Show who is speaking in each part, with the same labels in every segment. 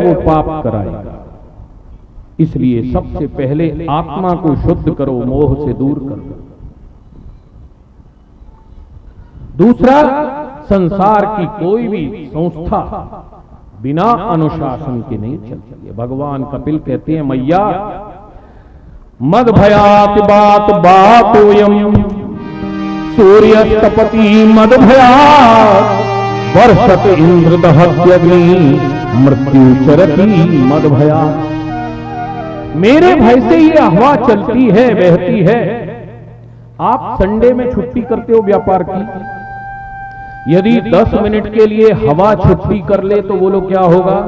Speaker 1: वो पाप कराएगा। इसलिए सबसे पहले आत्मा को शुद्ध करो, मोह से दूर करो। दूसरा, संसार की कोई भी संस्था बिना अनुशासन के नहीं चलती है। भगवान कपिल कहते हैं, मैया मद भयात बात बातोयम सूर्यस्तपति मद भयात वर्षत इंद्र दहत्यग्नि मृत्यु चरती मद भयात। मेरे भय से ये हवा चलती है, बहती है। आप संडे में छुट्टी करते हो व्यापार की, यदि 10 मिनट के लिए हवा छुट्टी कर ले तो बोलो क्या होगा?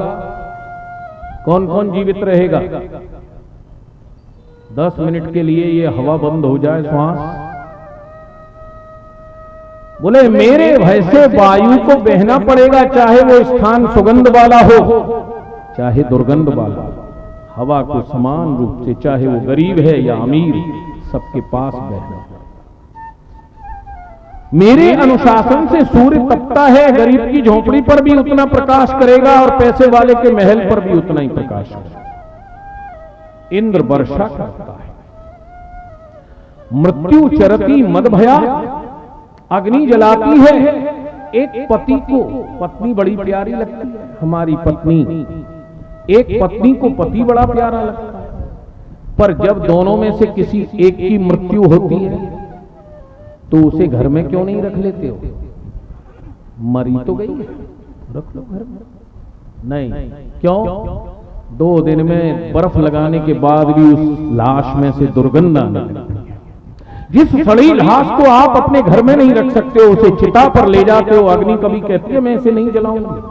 Speaker 1: कौन कौन जीवित रहेगा? 10 मिनट के लिए ये हवा बंद हो जाए, श्वास, बोले मेरे भय से वायु को बहना पड़ेगा, चाहे वो स्थान सुगंध वाला हो चाहे दुर्गंध वाला। हवा को समान रूप से, चाहे वो गरीब है या अमीर, सबके पास बहना। मेरे अनुशासन से सूर्य तपता है, गरीब की झोपड़ी पर भी उतना प्रकाश करेगा और पैसे वाले के महल पर भी उतना ही प्रकाश करेगा। इंद्र वर्षा करता है। मृत्यु चरती मद भया, अग्नि जलाती है। एक पति को पत्नी बड़ी प्यारी लगती है, हमारी पत्नी। एक पत्नी को पति बड़ा प्यारा लगता है, पर जब दोनों में से किसी एक की मृत्यु होती है तो उसे घर में क्यों नहीं रख लेते हो? मरी तो गई है, रख लो घर में। नहीं, क्यों? 2 दिन में बर्फ लगाने के बाद भी उस लाश में से दुर्गंध आने लगती है। जिस सड़ी लाश को आप अपने घर में नहीं रख सकते हो, उसे चिता पर ले जाते हो, अग्नि कभी कहती है मैं इसे नहीं जलाऊंगी।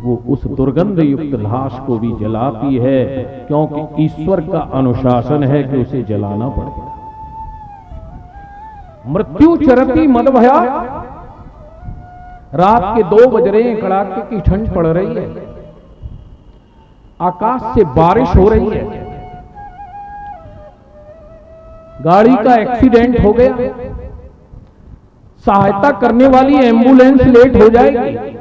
Speaker 1: वो उस दुर्गंध युक्त लाश को भी जलाती है, क्योंकि ईश्वर का अनुशासन है कि उसे जलाना पड़ेगा। मृत्यु चरती मद भया, रात के 2 बज रहे हैं, कड़ाके की ठंड पड़ रही है, आकाश से बारिश हो रही है, गाड़ी का एक्सीडेंट हो गया, सहायता करने वाली एम्बुलेंस लेट हो जाएगी,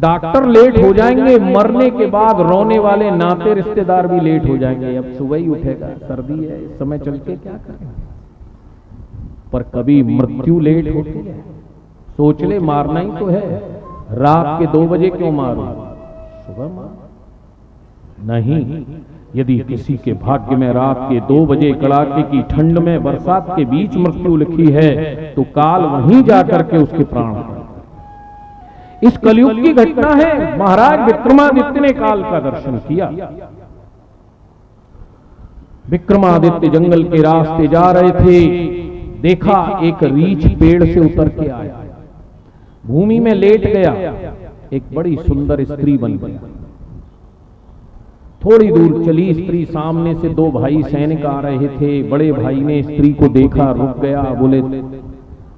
Speaker 1: डॉक्टर लेट हो जाएंगे, मरने के बाद रोने वाले नाते रिश्तेदार भी लेट हो जाएंगे। अब सुबह ही उठेगा, सर्दी है, इस समय चल के क्या करें? पर कभी मृत्यु लेट होती है, सोच ले मारना ही तो है, रात के 2 बजे क्यों मारो, सुबह मारो। नहीं, यदि किसी के भाग्य में रात के 2 बजे कड़ाके की ठंड में बरसात के बीच मृत्यु लिखी है तो काल वहीं जाकर के उसके प्राण। इस कलयुग की घटना है। महाराज विक्रमादित्य ने काल का दर्शन किया। विक्रमादित्य जंगल के रास्ते जा रहे थे, देखा एक रीछ पेड़ से उतर के आया, भूमि में लेट गया, एक बड़ी सुंदर स्त्री बन गई। थोड़ी दूर चली स्त्री, सामने से 2 भाई सैनिक आ रहे थे। बड़े भाई ने स्त्री को देखा, रुक गया, बोले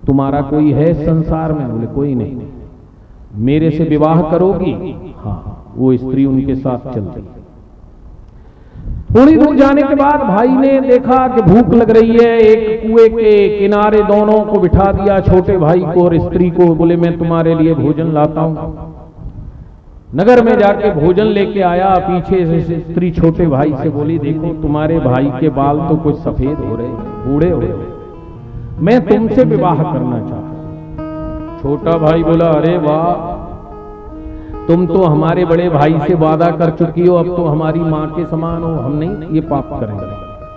Speaker 1: तुम्हारा कोई है संसार में? बोले कोई नहीं। मेरे से विवाह करोगी? हाँ। वो स्त्री उनके साथ चल रही। थोड़ी दूर जाने के बाद भाई ने देखा कि भूख लग रही है, एक कुएं के किनारे दोनों को बिठा दिया, छोटे भाई को और स्त्री को। बोले मैं तुम्हारे लिए भोजन लाता हूं। नगर में जाके भोजन लेके आया। पीछे से स्त्री छोटे भाई से बोली देखो तुम्हारे भाई के बाल तो कुछ सफेद हो रहे, बूढ़े हो रहे, मैं तुमसे विवाह करना चाहता हूं। छोटा भाई बोला अरे वाह, तुम तो हमारे बड़े भाई से वादा कर चुकी हो, अब तो हमारी माँ के समान हो, हम नहीं ये पाप करेंगे।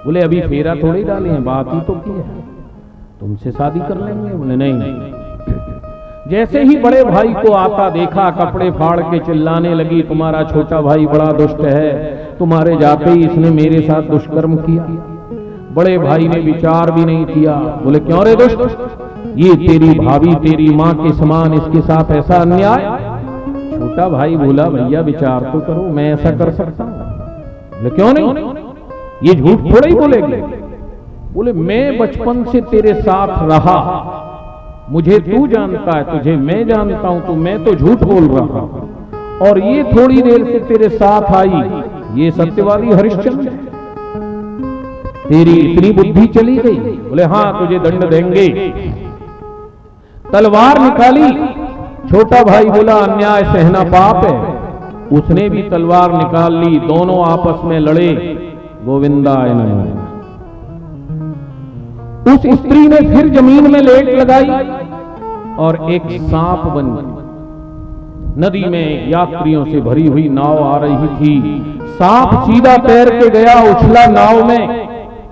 Speaker 1: बोले अभी फेरा थोड़ी डाले हैं, बात ही तो की है, तुमसे शादी कर लेंगे। बोले नहीं। जैसे ही बड़े भाई को आता देखा, कपड़े फाड़ के चिल्लाने लगी तुम्हारा छोटा भाई बड़ा दुष्ट है, तुम्हारे जाते ही इसने मेरे साथ दुष्कर्म किया। बड़े भाई ने विचार भी नहीं किया। बोले क्यों रे दुष्ट, ये तेरी भाभी तेरी माँ के समान, इसके साथ ऐसा अन्याय। छोटा भाई बोला भैया विचार तो करो, मैं ऐसा कर सकता हूं? बोले क्यों नहीं, ये झूठ थोड़ा ही बोलेगी। बोले मैं बचपन से तेरे साथ रहा, मुझे तू जानता है, तुझे मैं जानता हूं, तो मैं तो झूठ बोल रहा हूं, और ये थोड़ी देर से तेरे साथ आई, ये सत्यवादी हरिश्चंद्र, तेरी इतनी बुद्धि चली गई। बोले हाँ तुझे दंड देंगे। तलवार निकाली, छोटा भाई बोला अन्याय सहना पाप है, उसने भी तलवार निकाल ली, दोनों आपस में लड़े, गोविंदाय नमः। उस स्त्री ने फिर जमीन में लेट लगाई और एक सांप बन गई। नदी में यात्रियों से भरी हुई नाव आ रही थी, सांप सीधा तैर के गया, उछला नाव में,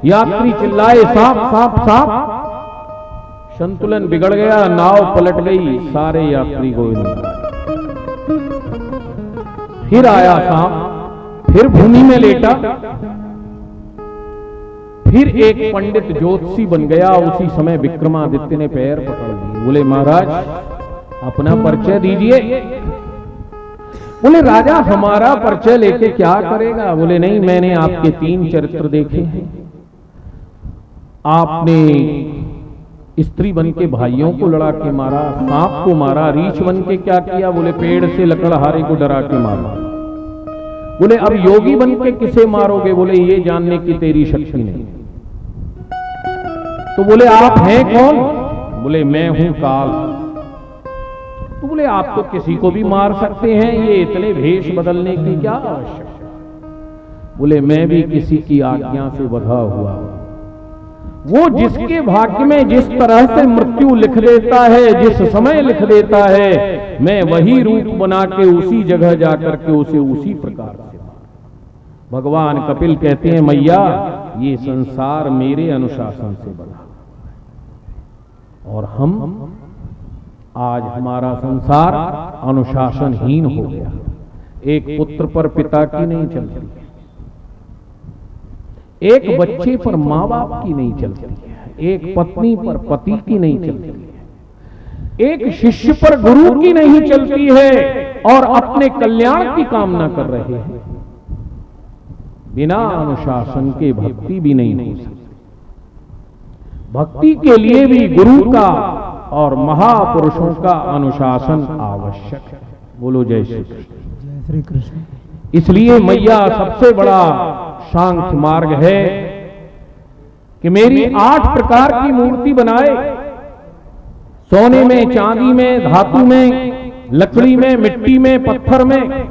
Speaker 1: यात्री चिल्लाए सांप सांप सांप, संतुलन बिगड़ गया, नाव पलट गई, सारे यात्री गोविंद। फिर आया सांप, फिर भूमि में लेटा, फिर एक पंडित ज्योतिषी बन गया। उसी समय विक्रमादित्य ने पैर पकड़ लिए, बोले महाराज अपना परिचय दीजिए। बोले राजा हमारा परिचय लेके क्या करेगा? बोले नहीं, मैंने आपके 3 चरित्र देखे हैं। आपने स्त्री बन के भाइयों को लड़ा के मारा, सांप को मारा, रीछ बन के क्या किया? बोले पेड़ से लकड़हारे को डरा के मारा। बोले अब योगी बन के किसे मारोगे? बोले ये जानने की तेरी शक्ति नहीं। तो बोले आप हैं कौन? बोले मैं हूं काल। तो बोले आप तो किसी को भी मार सकते हैं, ये इतने भेष बदलने की क्या आवश्यकता? बोले मैं भी किसी की आज्ञा से बंधा हुआ। वो जिसके भाग्य में जिस तरह से मृत्यु लिख देता है, जिस समय लिख देता है, मैं वही रूप बना के उसी जगह जाकर के उसे उसी प्रकार से। भगवान कपिल कहते हैं मैया ये संसार मेरे अनुशासन से बना, और हम आज हमारा संसार अनुशासनहीन हो गया। एक पुत्र पर पिता की नहीं चलती, एक बच्चे पर माँ बाप की नहीं चलती है, एक पत्नी पर पति की नहीं चलती है, एक शिष्य पर गुरु की नहीं चलती है, और अपने कल्याण की कामना कर रहे हैं। बिना अनुशासन के भक्ति भी नहीं हो सकती। भक्ति के लिए भी गुरु का और महापुरुषों का अनुशासन आवश्यक है। बोलो जय श्री कृष्ण।
Speaker 2: जय श्री कृष्ण।
Speaker 1: इसलिए मैया सबसे बड़ा शांति मार्ग है कि मेरी 8 प्रकार की मूर्ति बनाए, सोने में, चांदी में, धातु में, लकड़ी में, मिट्टी में, पत्थर में,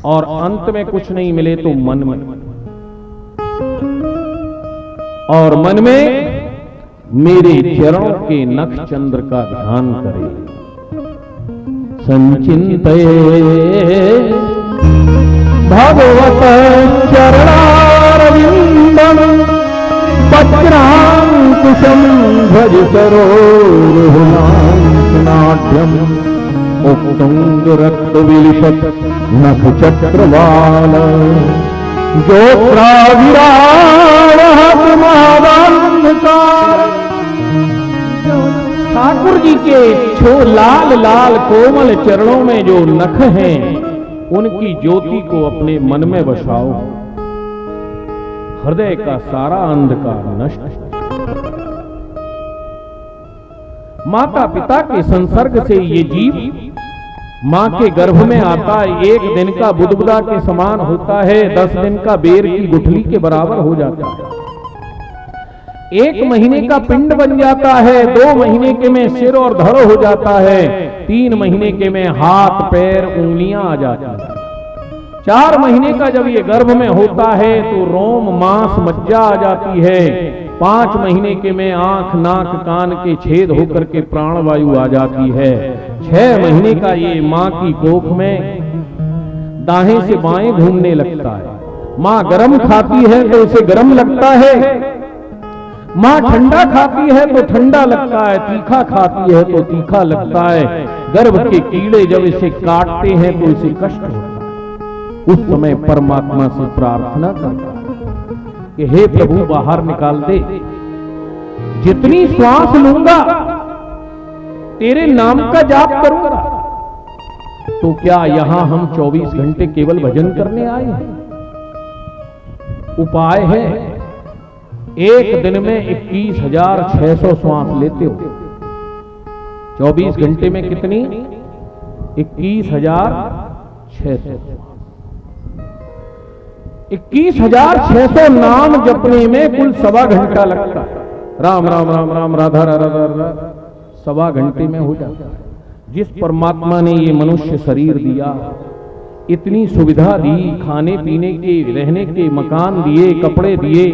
Speaker 1: और अंत में कुछ नहीं मिले तो मन में, और मन में मेरे चरणों के नख चंद्र का ध्यान करे। संचिंतये भगवत चरणारविंदम वज्रांकुशम भज सरोरुहनाट्यम उत्तुंग रक्त विलिशत नख चक्रवाल ठाकुर जी के छो लाल लाल कोमल चरणों में जो नख हैं, उनकी ज्योति को अपने मन में बसाओ। हृदय का सारा अंधकार नष्ट। माता पिता के संसर्ग से ये जीव मां के गर्भ में आता है, 1 दिन का बुदबुदा के समान होता है, 10 दिन का बेर की गुठली के बराबर हो जाता है, 1 महीने का पिंड बन जाता है, 2 महीने के में सिर और धड़ हो जाता है, 3 महीने के में हाथ पैर उंगलियां आ जाती हैं, 4 महीने का जब ये गर्भ में होता है तो रोम मांस मज्जा आ जाती है, 5 महीने के में आंख नाक कान के छेद होकर के प्राणवायु आ जाती है, 6 महीने का ये मां की कोख में दाएं से बाएं घूमने लगता है। मां गरम खाती है तो उसे गरम लगता है, मां ठंडा खाती है तो ठंडा लगता है, तीखा खाती है तो तीखा लगता है। गर्भ के कीड़े जब इसे काटते हैं तो इसे कष्ट होता है। उस समय परमात्मा से प्रार्थना करता है कि हे प्रभु बाहर निकाल दे, जितनी श्वास लूंगा तेरे नाम का जाप करूंगा। तो क्या यहां हम 24 घंटे केवल भजन करने आए हैं? उपाय है, 1 दिन में 21,600 श्वास लेते हो। 24 घंटे में कितनी? 21,600। 21,600 नाम जपने में कुल 1.25 घंटा लगता है। राम राम राम राम राधा राधा राधा 1.25 घंटे में हो जाता है। जिस परमात्मा ने ये मनुष्य शरीर दिया, इतनी सुविधा दी, खाने पीने के, रहने के मकान दिए, कपड़े दिए,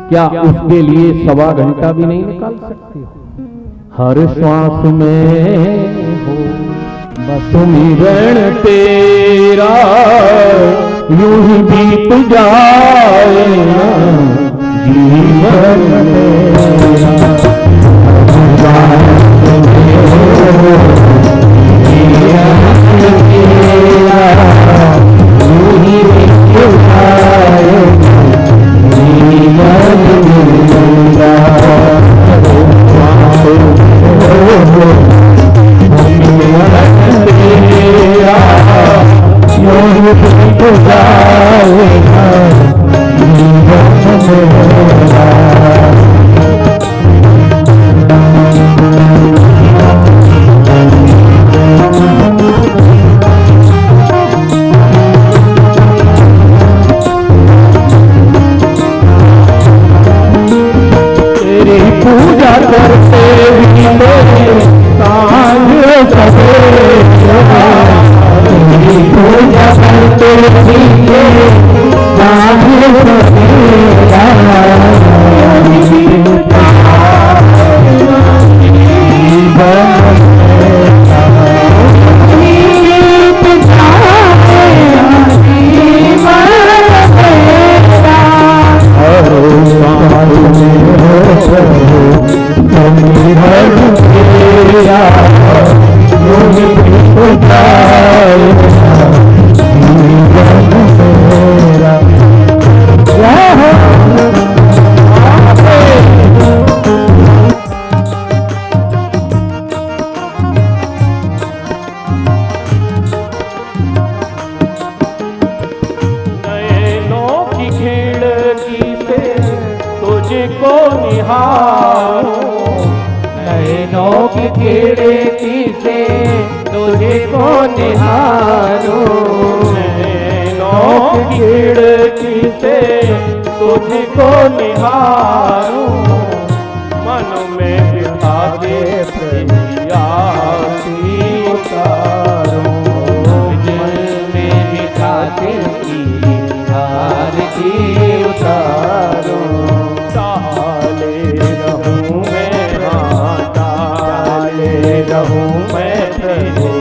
Speaker 1: क्या उसके लिए 1.25 घंटा भी नहीं निकाल सकते हो? हर श्वास में हो बस सुमिरन तेरा, यूं ही बीत जाए ना जीवन मेरा।
Speaker 2: तुझको निहारूं, नैनों की खिड़की से तुझको निहारूं, नैनों की खिड़की से तुझको निहारूं, मन में बिठा दे तेरी आरती उतारूं, मन में बिठा दे तेरी आरती उतारूं, रहूं मैं तेरे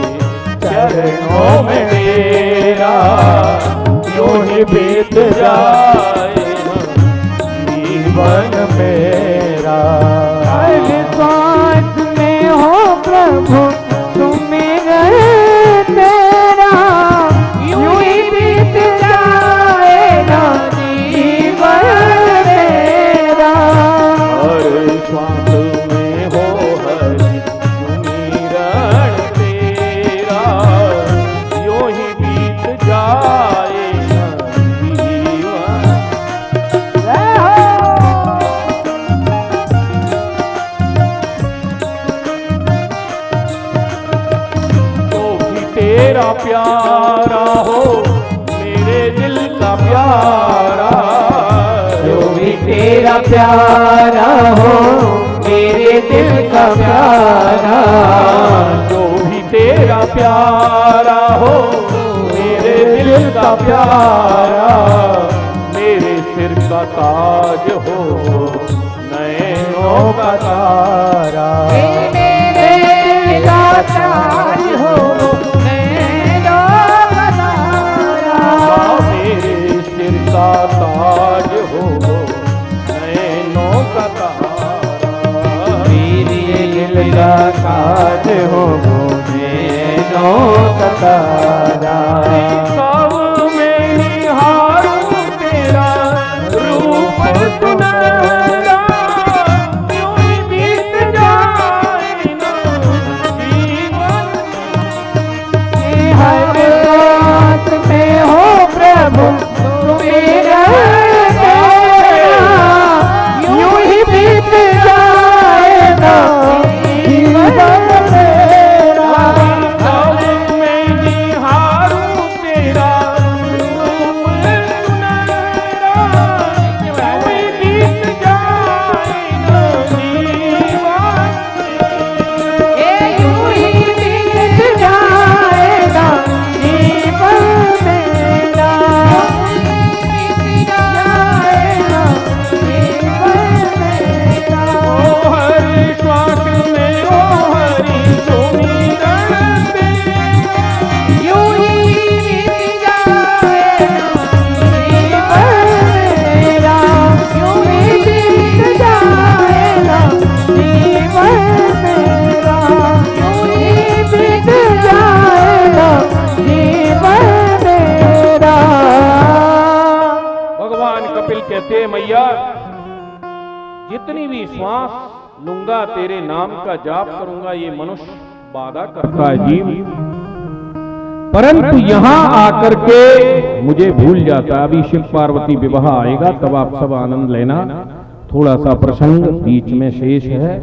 Speaker 2: चरणों में तेरा, यूं ही बीत जाए जीवन मेरा।
Speaker 3: हर सांस में हो प्रभु सुमिरन तेरा, यूं ही बीत जाएगा जीवन मेरा।
Speaker 2: हर श्वास में हो तेरा प्यारा हो मेरे दिल का प्यारा,
Speaker 3: जो भी तेरा प्यारा हो मेरे दिल का प्यारा,
Speaker 2: जो भी तेरा प्यारा हो मेरे दिल का प्यारा, मेरे सिर का ताज हो नैनों का तारा,
Speaker 3: मेरे दिल का ताज हो
Speaker 2: का ताज हो नैनों का तारा,
Speaker 3: मेरे दिल का ताज हो नैनों का तारा।
Speaker 2: सब में निहारूं तेरा रूप सुनहरा, यूं ही बीत जाए ना जीवन।
Speaker 3: हर रात में हो प्रभु मेरा यूं ही बीत जाएगा जीवन मेरा।
Speaker 2: सब में निहारूं
Speaker 1: जितनी भी श्वास लूंगा तेरे नाम का जाप करूंगा, ये मनुष्य वादा करता है जीव, परंतु यहां आकर के मुझे भूल जाता है। अभी शिव पार्वती विवाह आएगा, तब आप सब आनंद लेना। थोड़ा सा प्रसंग बीच में शेष है,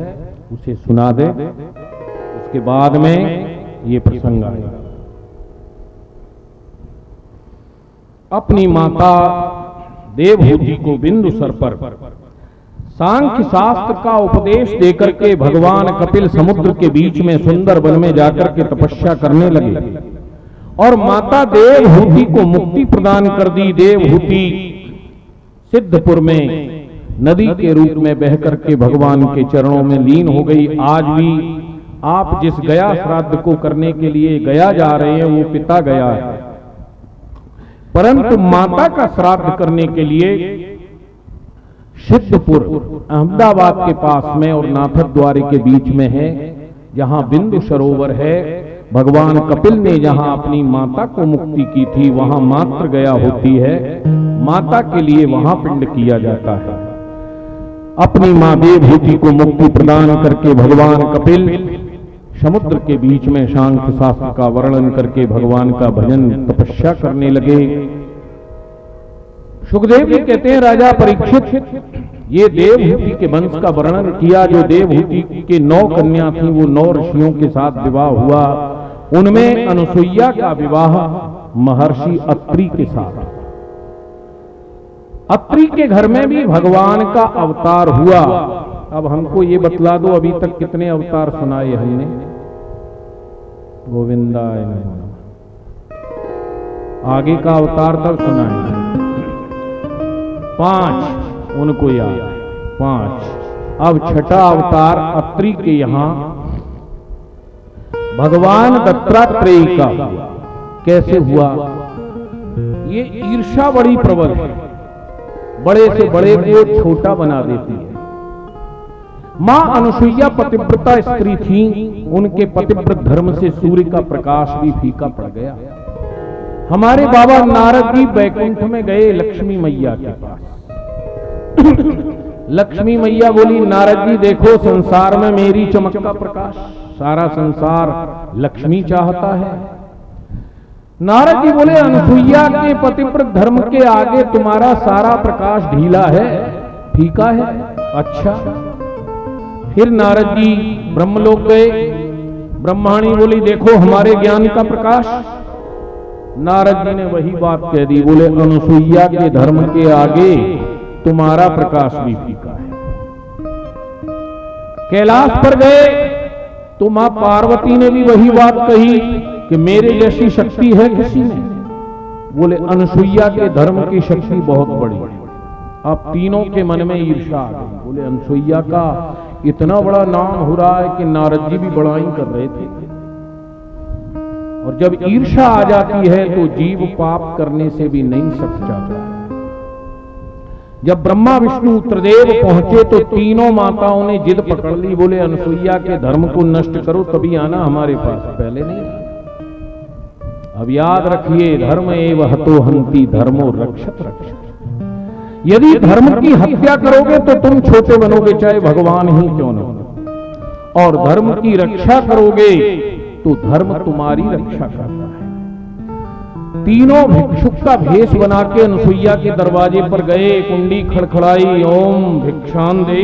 Speaker 1: उसे सुना दे, उसके बाद में ये प्रसंग आएगा। अपनी माता देवहूति को बिंदुसर पर सांख्य शास्त्र का उपदेश देकर के भगवान कपिल समुद्र के बीच में सुंदर वन में जाकर के तपस्या करने लगे और माता देवहूति को मुक्ति प्रदान कर दी। देवहूति सिद्धपुर में नदी के रूप में बह करके भगवान के चरणों में लीन हो गई। आज भी आप जिस गया श्राद्ध को करने के लिए गया जा रहे हैं, वो पिता गया है, परंतु माता का श्राद्ध करने के लिए सिद्धपुर अहमदाबाद के पास में और नाथक द्वारे के बीच में है, जहां बिंदु सरोवर है। भगवान कपिल ने जहां अपनी माता को मुक्ति की थी, वहां मात्र गया होती है, माता के लिए वहां पिंड किया जाता है। अपनी मां देवहूति को मुक्ति प्रदान करके भगवान कपिल समुद्र के बीच में सांख्य शास्त्र का वर्णन करके भगवान का भजन तपस्या करने लगे। सुखदेव जी कहते हैं, राजा परीक्षित, ये देवहूति के वंश का वर्णन किया। जो देवहूति के 9 कन्या थी, वो 9 ऋषियों के साथ विवाह हुआ। उनमें अनुसुईया का विवाह महर्षि अत्रि के साथ। अत्रि के घर में भी भगवान का अवतार हुआ। अब हमको ये बतला दो, अभी तक कितने अवतार सुनाए हमने? गोविंदाय नमः। आगे का अवतार तब सुनाए 5, उनको याद 5। अब छठा अवतार अत्रि के यहां भगवान दत्तात्रेय का हुआ। कैसे हुआ? ये ईर्ष्या बड़ी प्रबल है, बड़े से बड़े को छोटा बना देती है। मां अनुसुईया पतिव्रता स्त्री थी, उनके पतिव्रत धर्म से सूर्य का प्रकाश भी फीका पड़ गया। हमारे बाबा नारद जी बैकुंठ में गए लक्ष्मी मैया के पास। लक्ष्मी मैया बोली, नारद जी देखो, संसार में मेरी चमक का प्रकाश, सारा संसार लक्ष्मी चाहता है। नारद जी बोले, अनुसुईया के पतिव्रत धर्म के आगे तुम्हारा सारा प्रकाश ढीला है, फीका है। अच्छा। फिर नारद जी ब्रह्मलोक गए। ब्रह्माणी बोली, देखो हमारे ज्ञान का प्रकाश। नारद जी ने वही बात कह दी, बोले अनुसुईया के धर्म के आगे तुम्हारा प्रकाश भी फीका है। कैलाश पर गए तो मां पार्वती ने भी वही बात कही कि मेरे जैसी शक्ति है किसी में? बोले अनुसुईया के धर्म की शक्ति बहुत बड़ी। अब तीनों के मन में ईर्ष्या आ गई। बोले अनुसुईया का इतना बड़ा नाम हो रहा है कि नारद जी भी बड़ाई कर रहे थे। और जब ईर्ष्या आ जाती है तो जीव पाप करने से भी नहीं सक जाता। जब ब्रह्मा विष्णु त्रिदेव पहुंचे तो तीनों माताओं ने जिद पकड़ ली। बोले अनुसुईया के धर्म को नष्ट करो तभी आना हमारे पास, पहले नहीं। अब याद रखिए, धर्म एव हतो हंति धर्मो रक्षत रक्षत। यदि धर्म की हत्या करोगे तो तुम छोटे बनोगे, चाहे भगवान ही क्यों न हो। और धर्म की रक्षा करोगे तो धर्म तुम्हारी रक्षा करता है। तीनों भिक्षुक का भेष बना के अनुसुईया के दरवाजे पर गए, कुंडी खड़खड़ाई, ओम भिक्षान दे।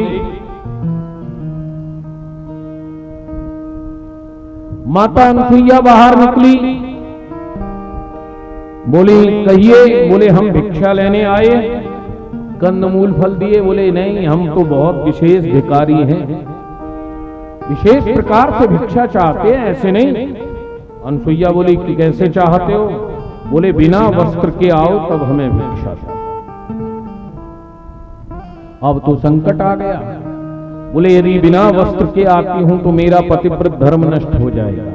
Speaker 1: माता अनुसुईया बाहर निकली, बोली कहिए। बोले हम भिक्षा लेने आए। कंदमूल फल दिए। बोले नहीं, हम तो बहुत विशेष भिखारी हैं, विशेष प्रकार से भिक्षा चाहते हैं, ऐसे नहीं। अनुसुईया बोली कि कैसे चाहते हो? बोले बिना वस्त्र के आओ तब हमें भिक्षा दो। अब तो संकट आ गया। बोले यदि बिना वस्त्र के आती हूं तो मेरा पतिव्रत धर्म नष्ट हो जाएगा।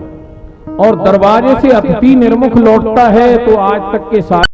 Speaker 1: और दरवाजे से अतिथि निर्मुख लौटता है तो आज तक के सारे